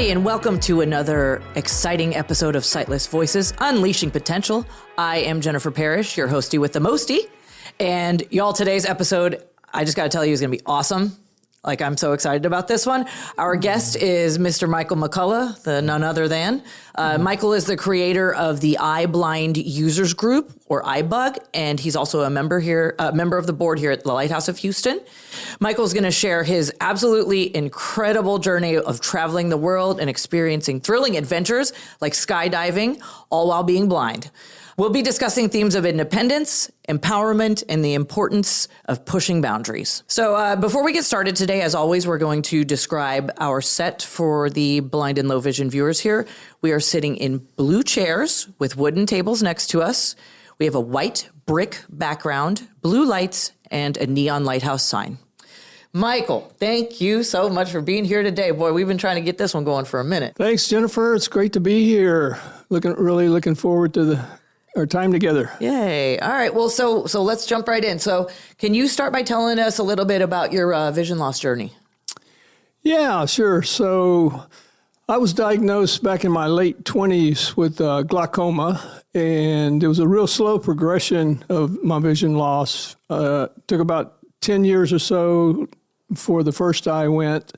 everybody, and welcome to another exciting episode of Sightless Voices, Unleashing Potential. I am Jennifer Parrish, your hostie with the mostie. And y'all, today's episode, I just got to tell you, is going to be awesome. Like, I'm so excited about this one. Our guest is Mr. Michael McCulloch, the none other than. Michael is the creator of the iBlind users group, or iBUG, and he's also a member of the board here at the Lighthouse of Houston. Michael's going to share his absolutely incredible journey of traveling the world and experiencing thrilling adventures like skydiving, all while being blind. We'll be discussing themes of independence, empowerment, and the importance of pushing boundaries. So before we get started today, as always, we're going to describe our set for the blind and low vision viewers here. We are sitting in blue chairs with wooden tables next to us. We have a white brick background, blue lights, and a neon lighthouse sign. Michael, thank you so much for being here today. Boy, we've been trying to get this one going for a minute. Thanks, Jennifer. It's great to be here. Really looking forward to our time together. Yay. All right. Well, so let's jump right in. So can you start by telling us a little bit about your vision loss journey? Yeah, sure. So I was diagnosed back in my late 20s with glaucoma, and it was a real slow progression of my vision loss. Took about 10 years or so before the first eye went,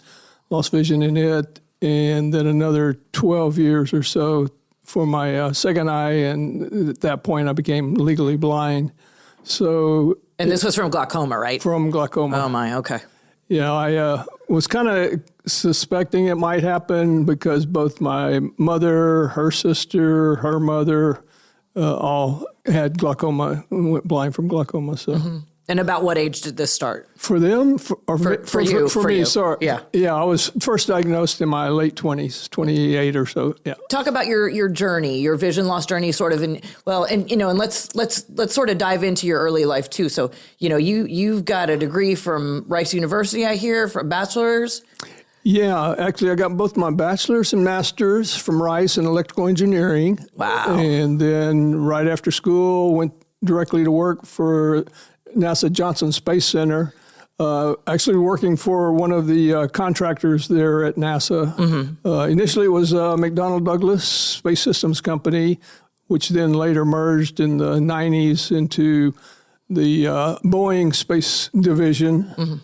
lost vision in it, and then another 12 years or so for my second eye, and at that point I became legally blind. So, and this was from glaucoma, right? From glaucoma. Oh my, okay. Yeah, I was kind of suspecting it might happen because both my mother, her sister, her mother, all had glaucoma and went blind from glaucoma. So. Mm-hmm. And about what age did this start? For them? For you. For me, you. Sorry. Yeah, I was first diagnosed in my late 20s, 28 or so, yeah. Talk about your journey, your vision loss journey, sort of, and let's sort of dive into your early life too. So, you've got a degree from Rice University, I hear, for bachelor's. Yeah, actually, I got both my bachelor's and master's from Rice in electrical engineering. Wow. And then right after school, went directly to work for NASA Johnson Space Center, actually working for one of the contractors there at NASA. Mm-hmm. Initially, it was McDonnell Douglas Space Systems Company, which then later merged in the 90s into the Boeing Space Division, mm-hmm.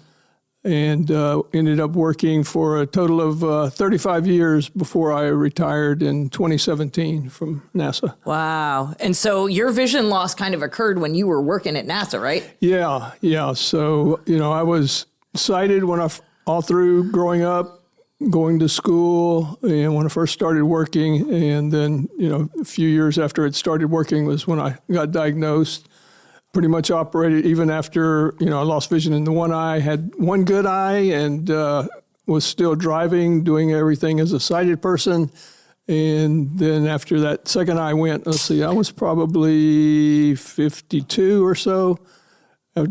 and ended up working for a total of 35 years before I retired in 2017 from NASA. Wow. And so your vision loss kind of occurred when you were working at NASA, right? Yeah. So, I was sighted all through growing up, going to school, and when I first started working. And then, a few years after it started working was when I got diagnosed. Pretty much operated even after, I lost vision in the one eye, had one good eye, and was still driving, doing everything as a sighted person. And then after that second eye went, I was probably 52 or so. I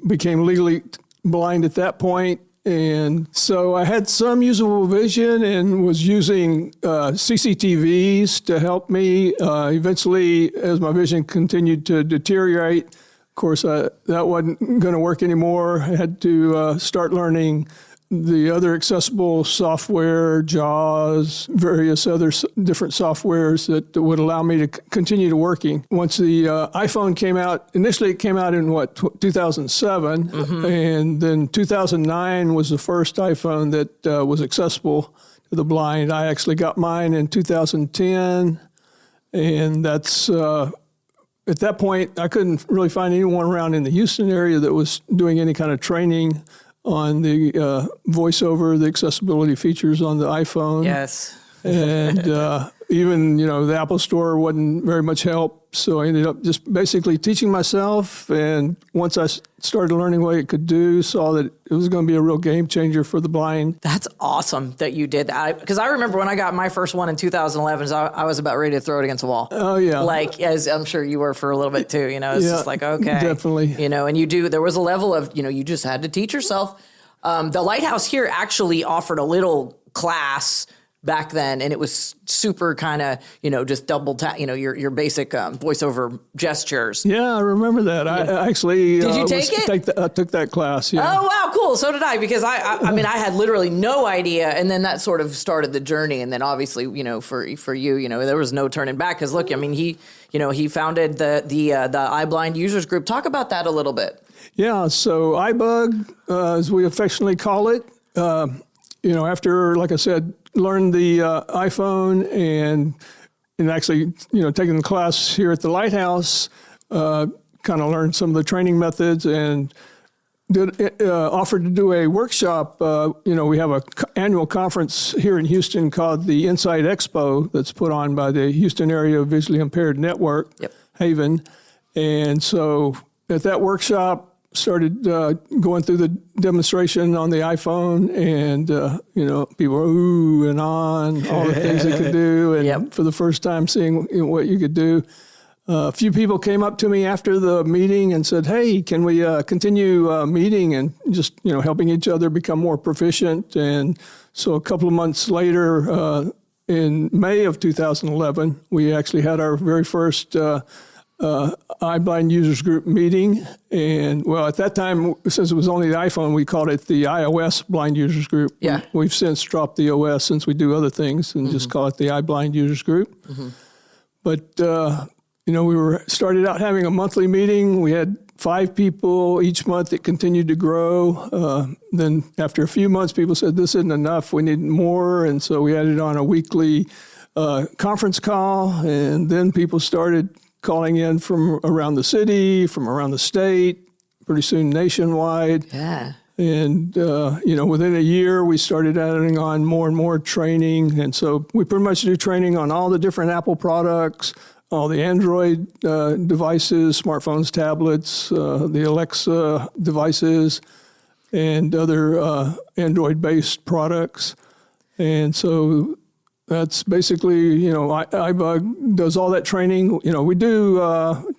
became legally blind at that point. And so I had some usable vision and was using CCTVs to help me. Eventually, as my vision continued to deteriorate, of course, that wasn't going to work anymore. I had to start learning the other accessible software, JAWS, various other different softwares that would allow me to continue to working. Once the iPhone came out, initially it came out in 2007, mm-hmm. and then 2009 was the first iPhone that was accessible to the blind. I actually got mine in 2010, and that's... At that point, I couldn't really find anyone around in the Houston area that was doing any kind of training on the voiceover, the accessibility features on the iPhone. Yes. And even, the Apple Store wasn't very much help. So I ended up just basically teaching myself. And once I started learning what it could do, saw that it was going to be a real game changer for the blind. That's awesome that you did that. Because I remember when I got my first one in 2011, I was about ready to throw it against a wall. Oh, yeah. Like, as I'm sure you were for a little bit too, it's just like, okay. Definitely. And there was a level of, you just had to teach yourself. The Lighthouse here actually offered a little class back then, and it was super kind of, just double tap, your basic voiceover gestures. Yeah, I remember that. I actually did you take it? I took that class. Yeah. Oh wow, cool. So did I, because I mean I had literally no idea, and then that sort of started the journey. And then obviously, for you, there was no turning back, because look, I mean he founded the iBlind users group. Talk about that a little bit. Yeah, so iBUG, as we affectionately call it, after, like I said, learned the iPhone and actually, taking the class here at the Lighthouse, kind of learned some of the training methods, and offered to do a workshop. We have an annual conference here in Houston called the Insight Expo that's put on by the Houston Area Visually Impaired Network, Haven. And so at that workshop, started going through the demonstration on the iPhone, and people were ooh and on all the things they could do, and for the first time seeing what you could do. A few people came up to me after the meeting and said, "Hey, can we continue meeting and just helping each other become more proficient?" And so a couple of months later, in May of 2011, we actually had our very first iBlind users group meeting. And well, at that time, since it was only the iPhone, we called it the iOS blind users group. Yeah. We've since dropped the OS since we do other things and just call it the iBlind users group. But, we started out having a monthly meeting. We had 5 people each month. It continued to grow. Then after a few months, people said, this isn't enough. We need more. And so we added on a weekly conference call. And then people started calling in from around the city, from around the state, pretty soon nationwide. Yeah. And, within a year, we started adding on more and more training. And so we pretty much do training on all the different Apple products, all the Android devices, smartphones, tablets, the Alexa devices, and other Android-based products. And so that's basically, iBUG does all that training. We do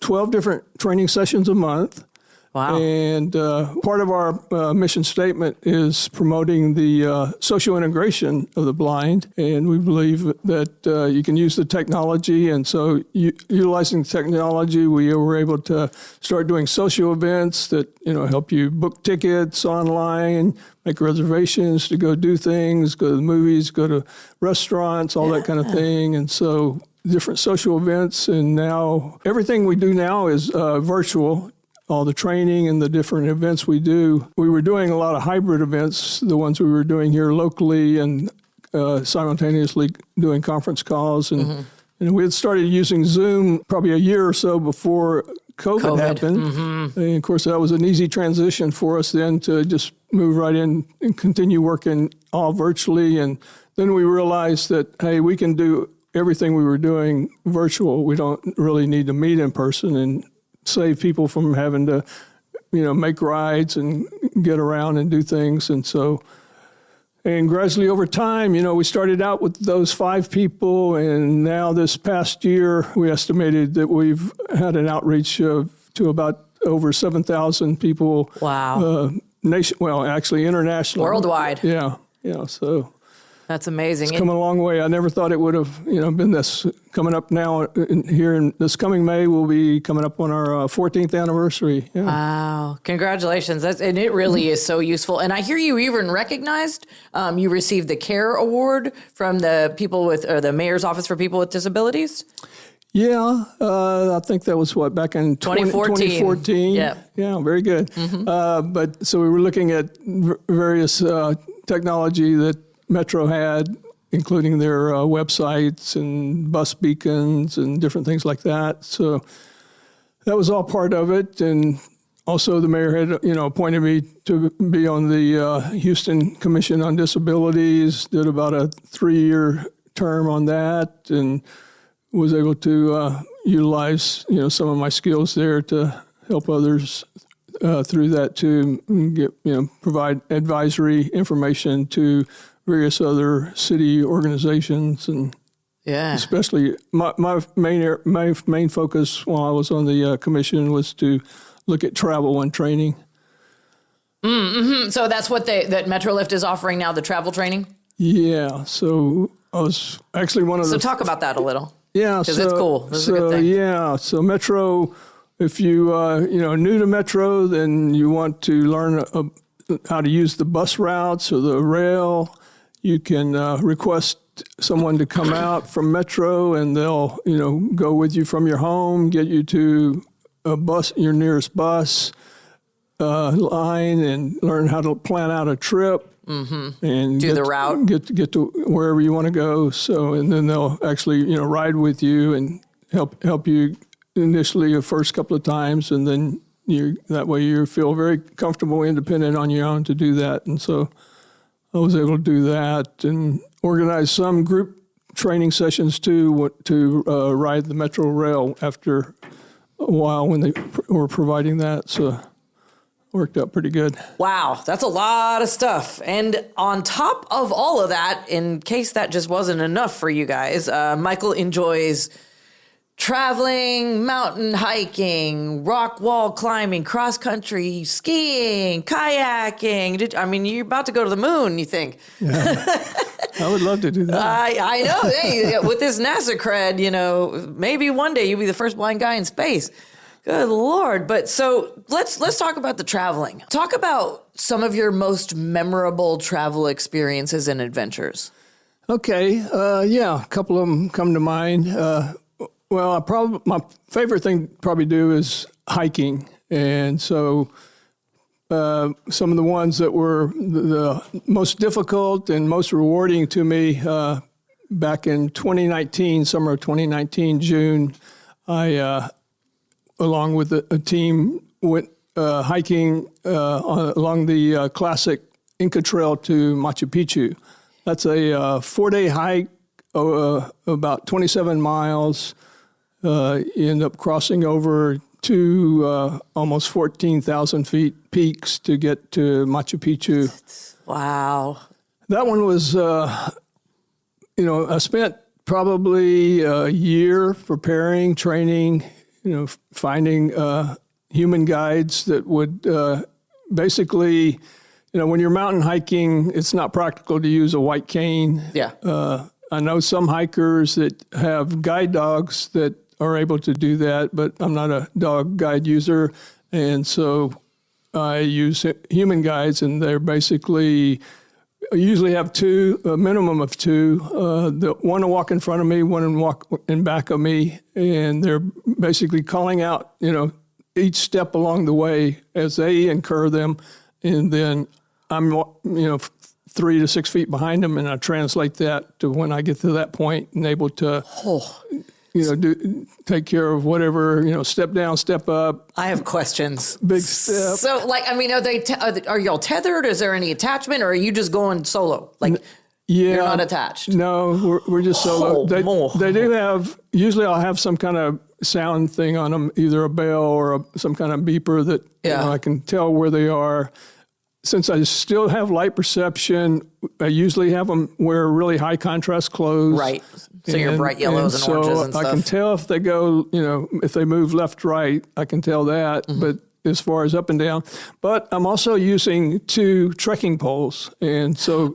12 different training sessions a month. Wow. And part of our mission statement is promoting the social integration of the blind. And we believe that you can use the technology. And so utilizing technology, we were able to start doing social events that, help you book tickets online, make reservations to go do things, go to the movies, go to restaurants, all that kind of thing. And so different social events. And now everything we do now is virtual. All the training and the different events we do. We were doing a lot of hybrid events, the ones we were doing here locally, and simultaneously doing conference calls. And, we had started using Zoom probably a year or so before COVID happened. And of course, that was an easy transition for us then to just move right in and continue working all virtually. And then we realized that, hey, we can do everything we were doing virtual. We don't really need to meet in person, and save people from having to, make rides and get around and do things. And so, and gradually over time, we started out with those 5 people, and now this past year, we estimated that we've had an outreach to about over 7,000 people. Wow. Actually internationally. Worldwide. Yeah. So that's amazing. It's come a long way. I never thought it would have, been this. Coming up now here in this coming May, we'll be coming up on our 14th anniversary. Yeah. Wow. Congratulations. And it really is so useful. And I hear you even recognized, you received the CARE Award from the Mayor's Office for People with Disabilities. Yeah. I think that was back in 2014. Yeah. Yeah, very good. But so we were looking at various technology that Metro had, including their websites and bus beacons and different things like that. So that was all part of it. And also the mayor had, appointed me to be on the Houston Commission on Disabilities, did about a 3-year term on that, and was able to utilize, some of my skills there to help others through that to get, provide advisory information to various other city organizations, and especially my main focus while I was on the commission was to look at travel and training. So that's what that MetroLift is offering now, the travel training? Yeah. So was actually one of So talk about that a little. Yeah, because it's cool. This is a good thing. Yeah, so Metro. If you new to Metro, then you want to learn how to use the bus routes or the rail. You can request someone to come out from Metro, and they'll go with you from your home, get you to a bus, your nearest bus line, and learn how to plan out a trip. Mm-hmm. And do the route, get to wherever you want to go. So, and then they'll actually ride with you and help you initially the first couple of times, and then that way you feel very comfortable, independent on your own to do that. And so I was able to do that and organize some group training sessions too to ride the Metro Rail after a while when they were providing that. So worked out pretty good. Wow, that's a lot of stuff. And on top of all of that, in case that just wasn't enough for you guys, Michael enjoys traveling, mountain hiking, rock wall climbing, cross country skiing, kayaking. You're about to go to the moon, you think? Yeah. I would love to do that. I know. Hey, with this NASA cred, maybe one day you'll be the first blind guy in space. Good Lord. But so let's talk about the traveling. Talk about some of your most memorable travel experiences and adventures. Okay. A couple of them come to mind. Well, my favorite thing to probably do is hiking. And so some of the ones that were the most difficult and most rewarding to me back in 2019, summer of 2019, June, I along with a team, went hiking along the classic Inca Trail to Machu Picchu. That's a 4-day hike, about 27 miles. You end up crossing over two almost 14,000 feet peaks to get to Machu Picchu. Wow. That one was, I spent probably a year preparing, training, finding human guides that would basically, when you're mountain hiking, it's not practical to use a white cane. Yeah. I know some hikers that have guide dogs that are able to do that, but I'm not a dog guide user. And so I use human guides, and they're basically, I usually have a minimum of two. One to walk in front of me, one to walk in back of me, and they're basically calling out, each step along the way as they incur them, and then I'm, 3 to 6 feet behind them, and I translate that to when I get to that point and able to, take care of whatever, step down, step up. I have questions. Big step. So, are y'all tethered? Is there any attachment, or are you just going solo? You're not attached. No, we're just solo. They do have, usually I'll have some kind of sound thing on them, either a bell or some kind of beeper that I can tell where they are. Since I still have light perception, I usually have them wear really high contrast clothes. Right. So your bright yellows and oranges and stuff. I can tell if they go, if they move left, right, I can tell that. Mm-hmm. But as far as up and down, but I'm also using 2 trekking poles. And so,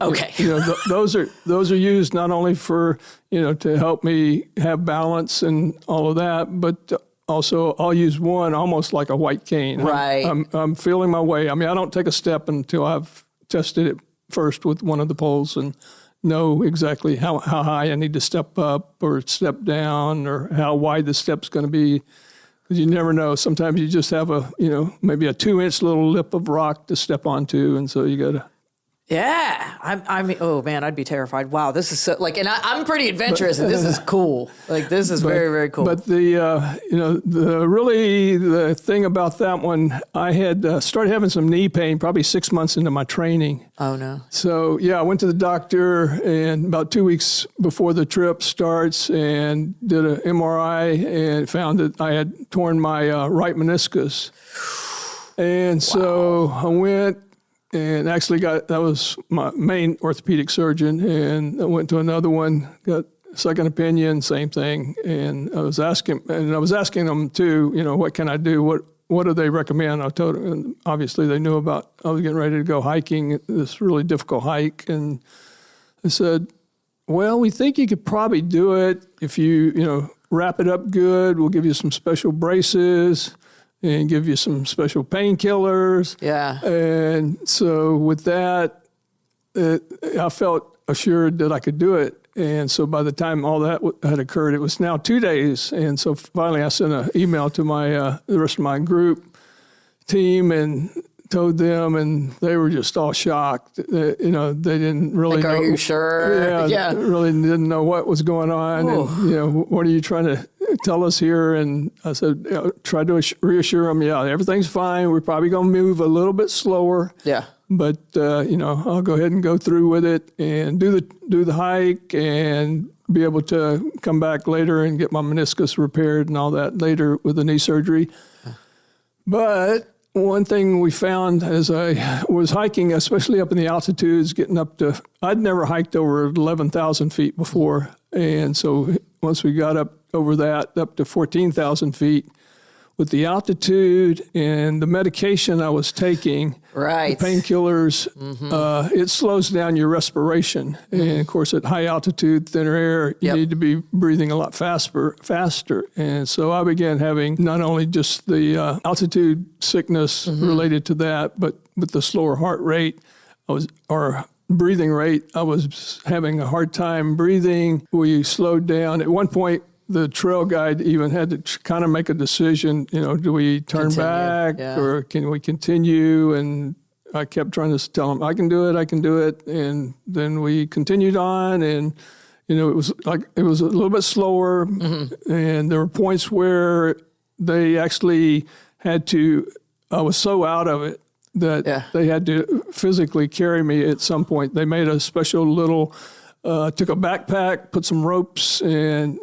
those are used not only for, to help me have balance and all of that, but also, I'll use one almost like a white cane. Right. I'm feeling my way. I don't take a step until I've tested it first with one of the poles and know exactly how high I need to step up or step down or how wide the step's going to be. Because you never know. Sometimes you just have maybe a 2-inch little lip of rock to step onto, and so you got to. Yeah, oh man, I'd be terrified. Wow, this is so and I'm pretty adventurous, and this is cool. This is very, very cool. But the thing about that one, I had started having some knee pain probably 6 months into my training. Oh no. So I went to the doctor, and about 2 weeks before the trip starts, and did an MRI and found that I had torn my right meniscus. And so I went. And actually that was my main orthopedic surgeon, and I went to another one, got a second opinion, same thing. And I was asking them too, what can I do? What do they recommend? I told them, and obviously they knew I was getting ready to go hiking, this really difficult hike. And I said, well, we think you could probably do it if you wrap it up good. We'll give you some special braces and give you some special painkillers. Yeah. And so with that, I felt assured that I could do it. And so by the time all that had occurred, it was now 2 days. And so finally I sent an email to the rest of my group team and told them, and they were just all shocked. They didn't really know. Are you sure? Yeah. Really didn't know what was going on. Ooh. And, what are you trying to tell us here? And I said, tried to reassure them, everything's fine. We're probably going to move a little bit slower. Yeah. But, I'll go ahead and go through with it and do the hike and be able to come back later and get my meniscus repaired and all that later with the knee surgery. But one thing we found as I was hiking, especially up in the altitudes, getting up to, I'd never hiked over 11,000 feet before. And so once we got up over that, up to 14,000 feet, with the altitude and the medication I was taking, right, the painkillers, it slows down your respiration. And of course, at high altitude, thinner air, you need to be breathing a lot faster. And so I began having not only just the altitude sickness related to that, but with the slower heart rate, or breathing rate, I was having a hard time breathing. We slowed down. At one point, the trail guide even had to kind of make a decision, do we turn back or can we continue? And I kept trying to tell him, I can do it. And then we continued on, and, it was a little bit slower. And there were points where they actually had to, I was so out of it that they had to physically carry me at some point. They made a special little, took a backpack, put some ropes, and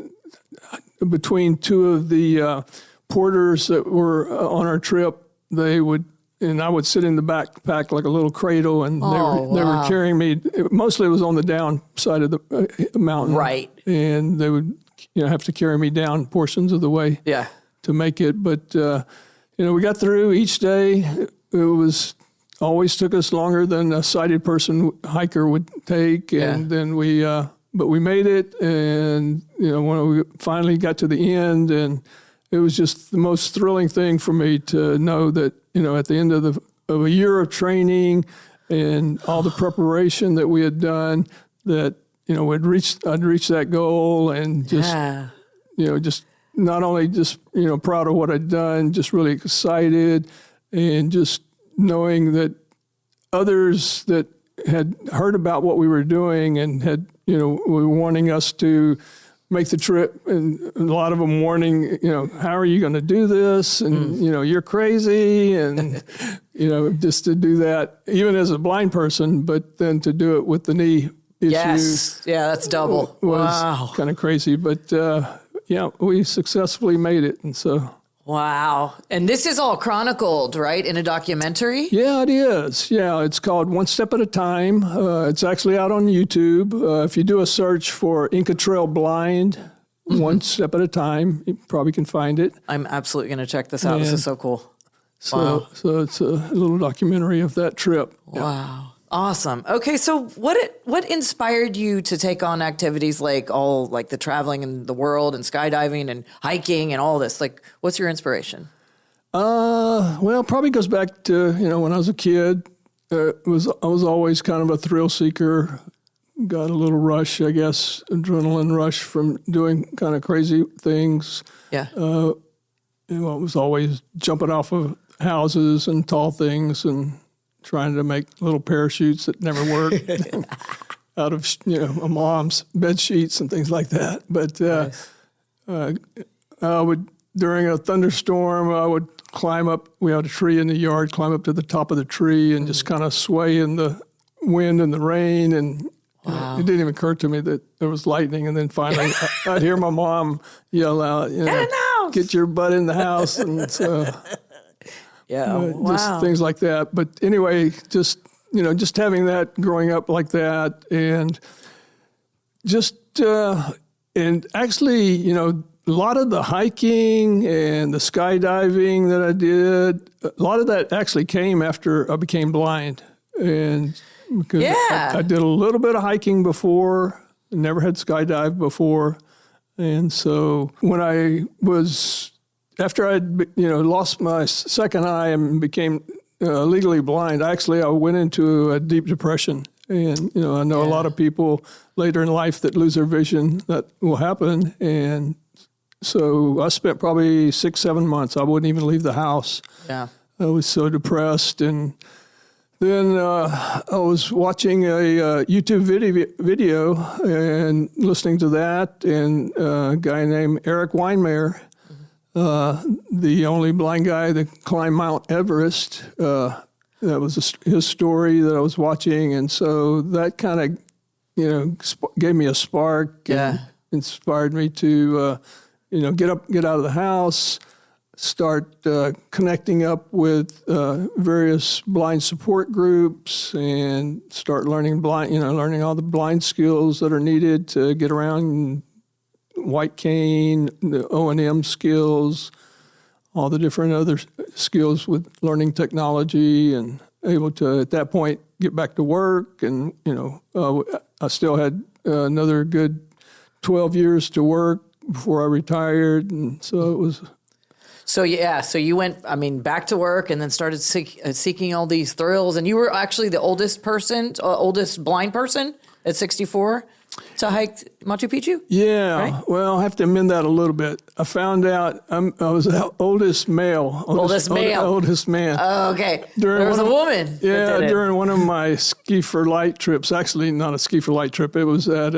between two of the porters that were on our trip, I would sit in the backpack like a little cradle, and they were carrying me. Mostly it was on the down side of the mountain. Right. And they would have to carry me down portions of the way to make it. But, we got through each day. It was always took us longer than a sighted person hiker would take. And then but we made it, and, when we finally got to the end, and it was just the most thrilling thing for me to know that, at the end of a year of training and all the preparation that we had done, that, I'd reached that goal, and just, just not only just, proud of what I'd done, just really excited, and just knowing that others that had heard about what we were doing and had, were wanting us to make the trip, and a lot of them warning, how are you going to do this? And, you're crazy. And, just to do that, even as a blind person, but then to do it with the knee issue. Yes. Yeah, that's double. Was kind of crazy. But, we successfully made it. And so... Wow. And this is all chronicled, right, in a documentary? Yeah, it is. Yeah, it's called One Step at a Time. It's actually out on YouTube. If you do a search for Inca Trail Blind, One Step at a Time, you probably can find it. I'm absolutely going to check this out. This is so cool. So it's a little documentary of that trip. Wow. Awesome. Okay, so what inspired you to take on activities like the traveling in the world and skydiving and hiking and all this? Like, what's your inspiration? Well, probably goes back to, when I was a kid. I was always kind of a thrill seeker. Got a little rush, I guess, adrenaline rush from doing kind of crazy things. Yeah. It was always jumping off of houses and tall things and trying to make little parachutes that never worked out of, my mom's bed sheets and things like that. But I would, during a thunderstorm, I would climb up. We had a tree in the yard, climb up to the top of the tree and just kind of sway in the wind and the rain. And it didn't even occur to me that there was lightning. And then finally, I'd hear my mom yell out, "Get your butt in the house!" And so. Just things like that. But anyway, just having that, growing up like that, and just, and actually, a lot of the hiking and the skydiving that I did, a lot of that actually came after I became blind. And because I did a little bit of hiking before, never had skydived before. And so when after I'd, lost my second eye and became legally blind, I went into a deep depression. And, I know a lot of people later in life that lose their vision, that will happen. And so I spent probably 6-7 months. I wouldn't even leave the house. Yeah. I was so depressed. And then I was watching a YouTube video and listening to that, and a guy named Eric Weinmeier, the only blind guy that climbed Mount Everest. That was his story that I was watching, and so that kind of, gave me a spark. And inspired me to, get out of the house, start connecting up with various blind support groups, and start learning learning all the blind skills that are needed to get around. White cane, the O&M skills, all the different other skills with learning technology, and able to, at that point, get back to work. And, I still had another good 12 years to work before I retired. And so it was. So you went, back to work and then started seeking all these thrills. And you were actually the oldest blind person at 64 to hike Machu Picchu? Yeah. Right? Well, I have to amend that a little bit. I found out I was the oldest male. Oldest man. Oh, okay. There was a woman. Yeah, during one of my ski for light trips. Actually, not a ski for light trip. It was at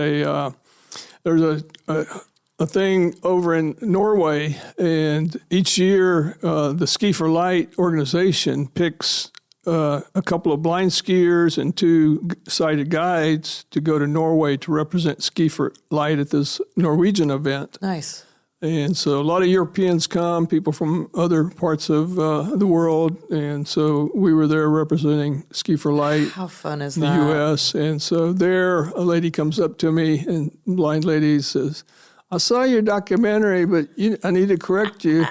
there's a thing over in Norway, and each year the Ski for Light organization picks a couple of blind skiers and 2 sighted guides to go to Norway to represent Ski for Light at this Norwegian event. Nice. And so a lot of Europeans come, people from other parts of the world, and so we were there representing Ski for Light. How fun is in that? the U.S. And so there, a lady comes up to me, and blind lady says, "I saw your documentary, but I need to correct you.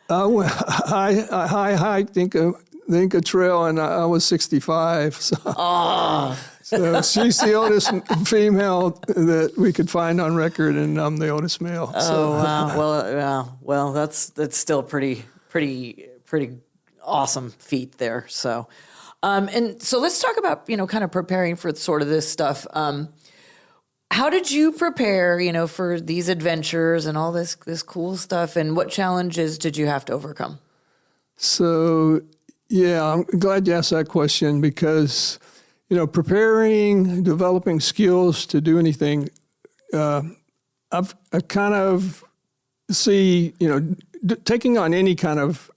I hiked the Inca Trail, and I was 65. So she's the oldest female that we could find on record, and I'm the oldest male. Wow. Well, that's still pretty awesome feat there. So, and so let's talk about kind of preparing for sort of this stuff. How did you prepare, for these adventures and all this cool stuff, and what challenges did you have to overcome? So. Yeah, I'm glad you asked that question because, preparing, developing skills to do anything, I kind of see, taking on any kind of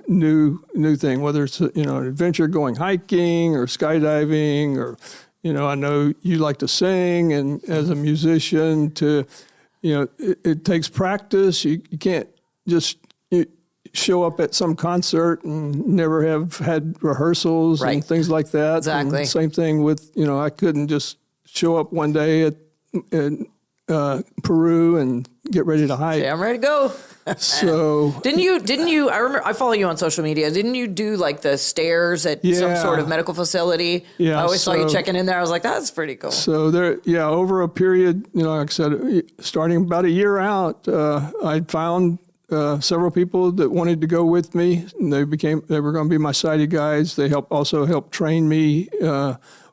new thing, whether it's, an adventure going hiking or skydiving or, I know you like to sing, and as a musician it takes practice. You can't just show up at some concert and never have had rehearsals and things like that. Exactly. And same thing with, I couldn't just show up one day at Peru and get ready to hike. Yeah, I'm ready to go. So didn't you, I remember, I follow you on social media. Didn't you do like the stairs at some sort of medical facility? Yeah. I always saw you checking in there. I was like, that's pretty cool. So over a period, like I said, starting about a year out, I'd found several people that wanted to go with me, and they were going to be my sighted guides. They also helped train me.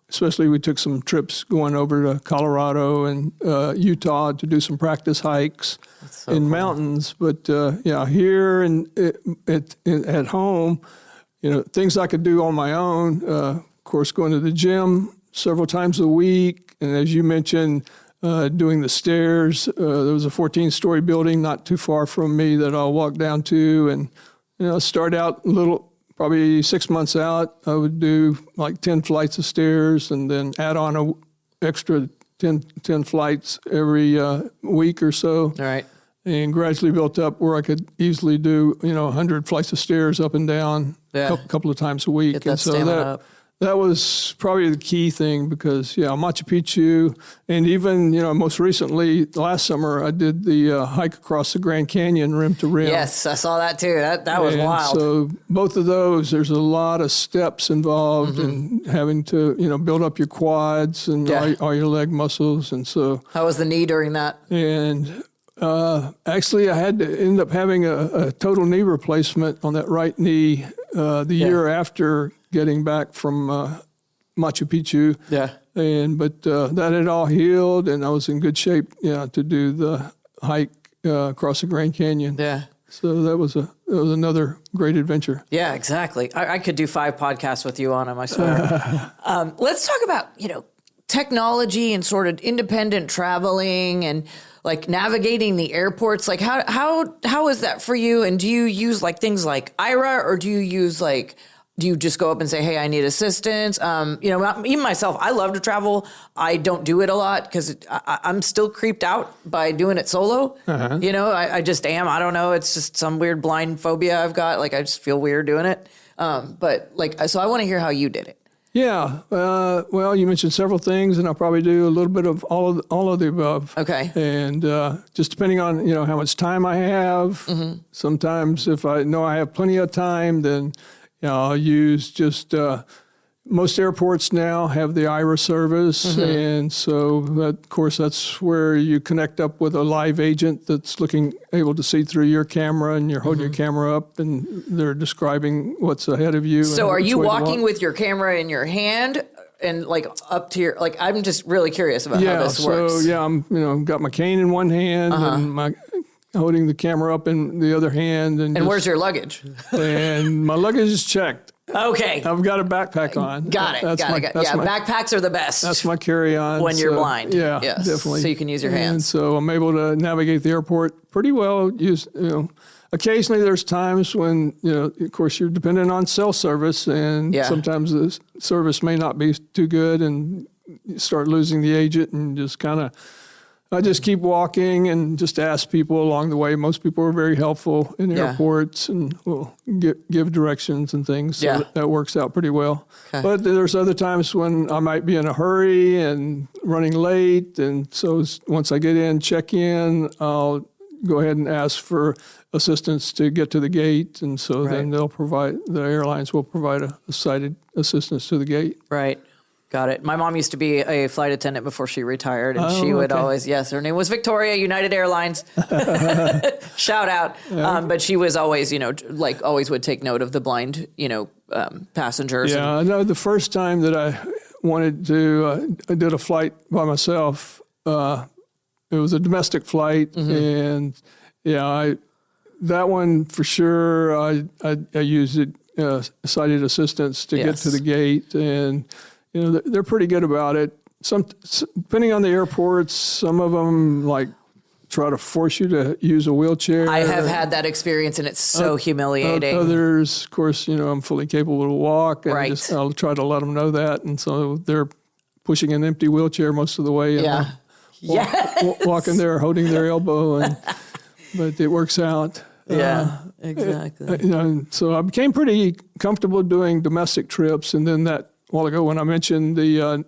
Especially, we took some trips going over to Colorado and Utah to do some practice hikes in mountains. But here at home, things I could do on my own. Of course, going to the gym several times a week, and as you mentioned, doing the stairs. There was a 14-story building not too far from me that I'll walk down to, and start out probably 6 months out, I would do like 10 flights of stairs, and then add on a extra 10 flights every week or so. All right. And gradually built up where I could easily do 100 flights of stairs up and down a couple of times a week. Get that stamina up. That was probably the key thing because, Machu Picchu, and even, most recently, last summer, I did the hike across the Grand Canyon rim to rim. Yes, I saw that too. That was wild. So both of those, there's a lot of steps involved in having to, build up your quads and all your leg muscles. And so. How was the knee during that? And actually, I had to end up having a total knee replacement on that right knee the year after getting back from Machu Picchu. Yeah. But that had all healed, and I was in good shape, to do the hike across the Grand Canyon. Yeah. So that was another great adventure. Yeah, exactly. I could do 5 podcasts with you on them, I swear. Let's talk about, technology and sort of independent traveling and like navigating the airports. Like how is that for you? And do you use like things like Ira, or do you use do you just go up and say, hey, I need assistance? Even myself, I love to travel. I don't do it a lot because I'm still creeped out by doing it solo. Uh-huh. I just am. I don't know. It's just some weird blind phobia I've got. Like I just feel weird doing it. So I want to hear how you did it. Yeah. Well, you mentioned several things, and I'll probably do a little bit of all of the above. Okay. And just depending on, how much time I have, sometimes if I know I have plenty of time, then I'll use just most airports now have the Ira service. And so, of course, that's where you connect up with a live agent that's able to see through your camera, and you're holding your camera up and they're describing what's ahead of you. So are you walking with your camera in your hand and like up to your, like, I'm just really curious about how this works. So, I'm, got my cane in one hand and my holding the camera up in the other hand. And where's your luggage? And my luggage is checked. Okay. I've got a backpack on. Got it. Backpacks are the best. That's my carry-on. When you're blind. Yeah, yes, definitely. So you can use your hands. And so I'm able to navigate the airport pretty well. Occasionally there's times when, of course, you're dependent on cell service, and sometimes the service may not be too good, and you start losing the agent, and just I just keep walking and just ask people along the way. Most people are very helpful in airports and will give directions and things. So that works out pretty well. Okay. But there's other times when I might be in a hurry and running late. And so once I get in, check in, I'll go ahead and ask for assistance to get to the gate. And so then the airlines will provide a sighted assistance to the gate. Right. Got it. My mom used to be a flight attendant before she retired, and she would always, her name was Victoria, United Airlines. Shout out. Yeah. But she was always, always would take note of the blind, passengers. Yeah, I know the first time that I wanted to, I did a flight by myself. It was a domestic flight, and that one for sure, I used sighted assistance to get to the gate, and they're pretty good about it. Depending on the airports, some of them try to force you to use a wheelchair. I have had that experience, and it's so humiliating. Others, of course, I'm fully capable to walk, and I'll try to let them know that. And so they're pushing an empty wheelchair most of the way. And walking there, holding their elbow, but it works out. Yeah, exactly. So I became pretty comfortable doing domestic trips, and then that. A while ago when I mentioned the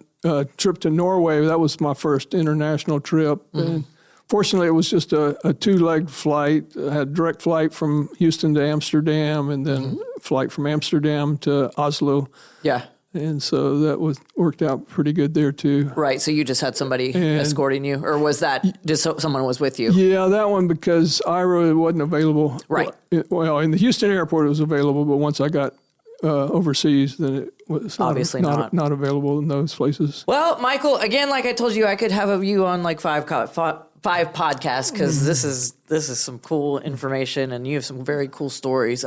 trip to Norway, that was my first international trip. And fortunately, it was just a 2-legged flight. I had a direct flight from Houston to Amsterdam, and then flight from Amsterdam to Oslo. Yeah. And so that worked out pretty good there, too. Right. So you just had somebody escorting you? Or was that just someone was with you? Yeah, that one because Ira wasn't available. Right. Well, in the Houston airport, it was available, but once I got overseas, then it was obviously not available in those places. Well, Michael, again, like I told you, I could have you on 5 podcasts because this is some cool information, and you have some very cool stories.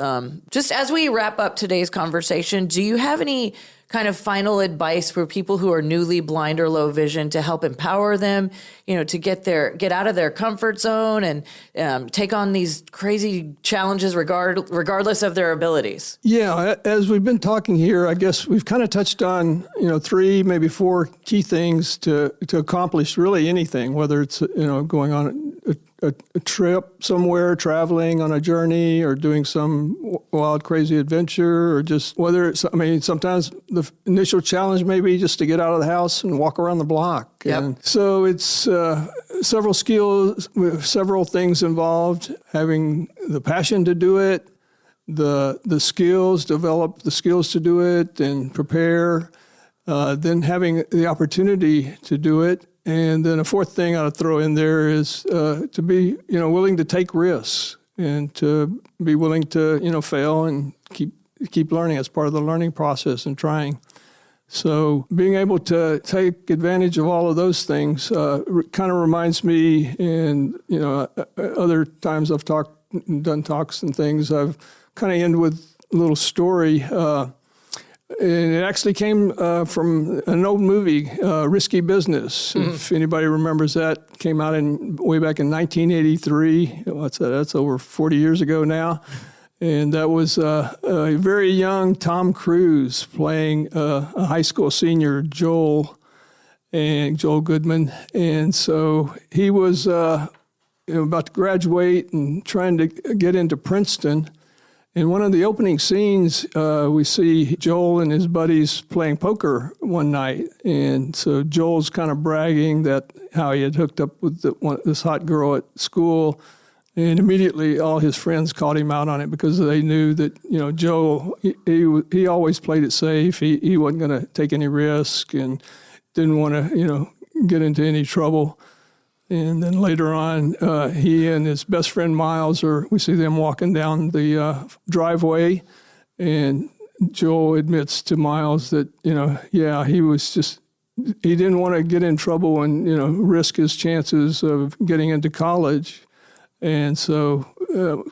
Just as we wrap up today's conversation, do you have any kind of final advice for people who are newly blind or low vision to help empower them, to get out of their comfort zone and take on these crazy challenges regardless of their abilities? Yeah, as we've been talking here, I guess we've kind of touched on, 3, maybe 4 key things to accomplish really anything, whether it's, going on a trip somewhere, traveling on a journey, or doing some wild, crazy adventure, or just whether it's, I mean, sometimes the initial challenge may be just to get out of the house and walk around the block. Yep. And so it's several skills, several things involved, having the passion to do it, the skills, develop the skills to do it and prepare, then having the opportunity to do it. And then a fourth thing I would throw in there is to be, willing to take risks and to be willing to, fail and keep learning as part of the learning process and trying. So being able to take advantage of all of those things kind of reminds me, and, other times I've done talks and things, I've kind of end with a little story. And it actually came from an old movie, Risky Business. Mm-hmm. If anybody remembers that, came out way back in 1983. That's over 40 years ago now. And that was a very young Tom Cruise playing a high school senior, Joel Goodman. And so he was about to graduate and trying to get into Princeton. In one of the opening scenes, we see Joel and his buddies playing poker one night. And so Joel's kind of bragging that how he had hooked up with this hot girl at school. And immediately all his friends called him out on it because they knew that, Joel, he always played it safe. He wasn't going to take any risk and didn't want to, get into any trouble. And then later on, he and his best friend Miles, we see them walking down the driveway, and Joel admits to Miles that, he didn't want to get in trouble and, risk his chances of getting into college. And so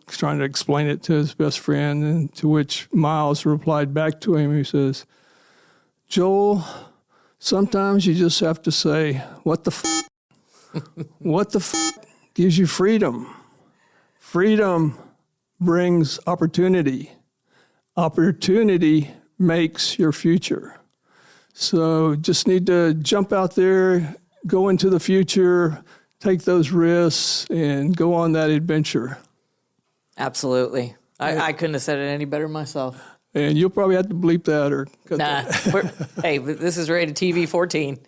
trying to explain it to his best friend, and to which Miles replied back to him. He says, "Joel, sometimes you just have to say, what the f***? What the f*** gives you freedom? Freedom brings opportunity. Opportunity makes your future." So just need to jump out there, go into the future, take those risks, and go on that adventure. Absolutely. I couldn't have said it any better myself. And you'll probably have to bleep that or cut nah. that. Hey, this is rated TV 14.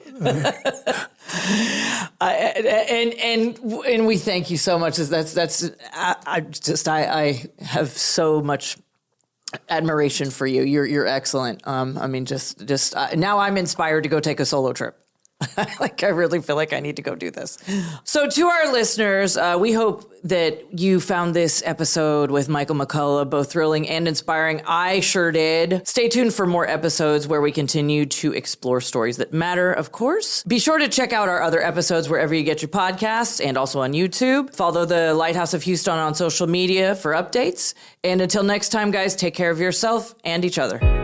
And we thank you so much. I have so much admiration for you. You're excellent. Now I'm inspired to go take a solo trip. I really feel like I need to go do this. So to our listeners, we hope that you found this episode with Michael McCulloch both thrilling and inspiring. I sure did. Stay tuned for more episodes where we continue to explore stories that matter, of course. Be sure to check out our other episodes wherever you get your podcasts and also on YouTube. Follow the Lighthouse of Houston on social media for updates. And until next time, guys, take care of yourself and each other.